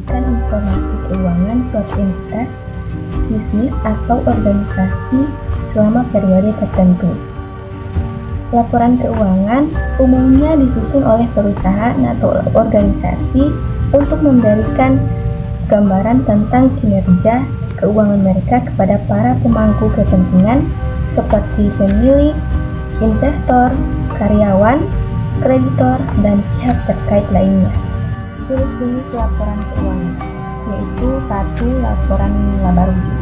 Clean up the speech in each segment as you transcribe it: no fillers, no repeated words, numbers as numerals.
memberikan informasi keuangan suatu entitas, bisnis, atau organisasi selama periode tertentu. Laporan keuangan umumnya disusun oleh perusahaan atau organisasi untuk memberikan gambaran tentang kinerja keuangan mereka kepada para pemangku kepentingan seperti pemilik, investor, karyawan, kreditor, dan pihak terkait lainnya. Jenis-jenis laporan keuangan yaitu 1. Laporan laba rugi.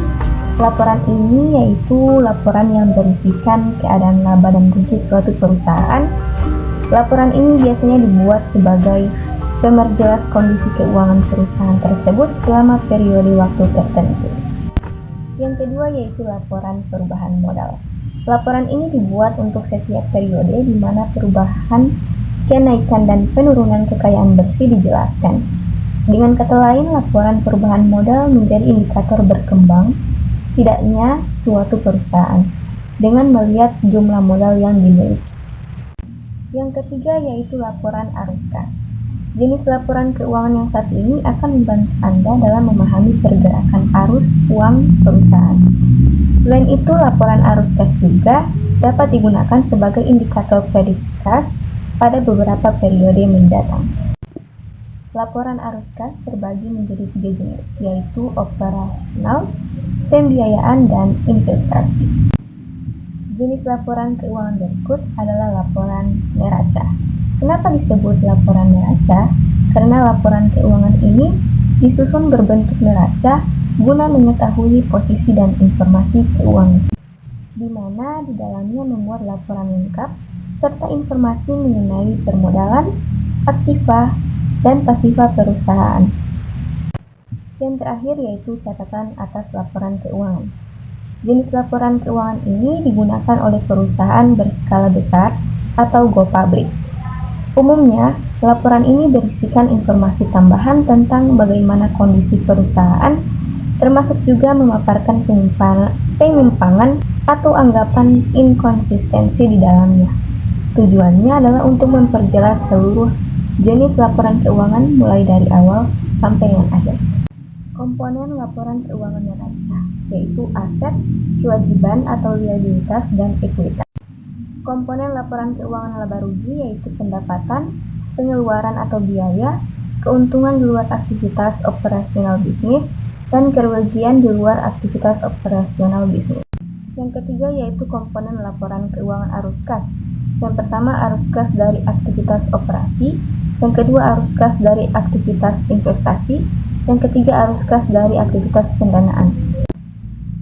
Laporan ini yaitu laporan yang berisikan keadaan laba dan rugi suatu perusahaan. Laporan ini biasanya dibuat sebagai pemerjelas kondisi keuangan perusahaan tersebut selama periode waktu tertentu. Yang kedua yaitu laporan perubahan modal. Laporan ini dibuat untuk setiap periode di mana perubahan, kenaikan, dan penurunan kekayaan bersih dijelaskan. Dengan kata lain, laporan perubahan modal menjadi indikator berkembang tidaknya suatu perusahaan dengan melihat jumlah modal yang dimiliki. Yang ketiga yaitu laporan arus kas. Jenis laporan keuangan yang satu ini akan membantu Anda dalam memahami pergerakan arus uang perusahaan. Selain itu, laporan arus kas juga dapat digunakan sebagai indikator prediksi kas pada beberapa periode mendatang. Laporan arus kas terbagi menjadi 3 jenis, yaitu operasional, pembiayaan, dan investasi. Jenis laporan keuangan berikut adalah laporan neraca. Kenapa disebut laporan neraca? Karena laporan keuangan ini disusun berbentuk neraca guna mengetahui posisi dan informasi keuangan, di mana di dalamnya memuat laporan lengkap serta informasi mengenai permodalan, aktiva, dan pasifa perusahaan. Yang terakhir yaitu catatan atas laporan keuangan. Jenis laporan keuangan ini digunakan oleh perusahaan berskala besar atau go public. Umumnya, laporan ini berisikan informasi tambahan tentang bagaimana kondisi perusahaan, termasuk juga memaparkan penyimpangan atau anggapan inkonsistensi di dalamnya. Tujuannya adalah untuk memperjelas seluruh jenis laporan keuangan mulai dari awal sampai yang akhir. Komponen laporan keuangan neraca yaitu aset, kewajiban atau liabilitas, dan ekuitas. Komponen laporan keuangan laba rugi yaitu pendapatan, pengeluaran atau biaya, keuntungan di luar aktivitas operasional bisnis, dan kerugian di luar aktivitas operasional bisnis. Yang ketiga yaitu komponen laporan keuangan arus kas. Yang pertama arus kas dari aktivitas operasi, yang kedua arus kas dari aktivitas investasi, yang ketiga arus kas dari aktivitas pendanaan.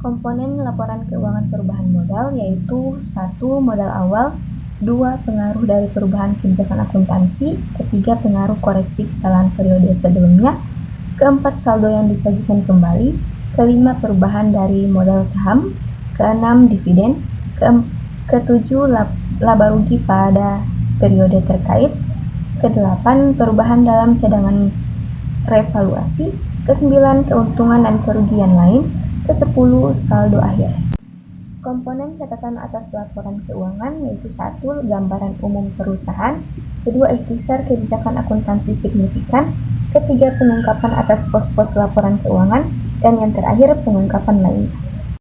Komponen laporan keuangan perubahan modal yaitu 1. Modal awal, 2. Pengaruh dari perubahan kebijakan akuntansi, ketiga pengaruh koreksi kesalahan periode sebelumnya, keempat saldo yang disajikan kembali, kelima perubahan dari modal saham, keenam dividen, ketujuh laba rugi pada periode terkait, kedelapan perubahan dalam cadangan revaluasi, kesembilan keuntungan dan kerugian lain, ke-10 saldo akhir. Komponen catatan atas laporan keuangan yaitu 1. Gambaran umum perusahaan, kedua ikhtisar kebijakan akuntansi signifikan, ketiga pengungkapan atas pos-pos laporan keuangan, dan yang terakhir pengungkapan lainnya.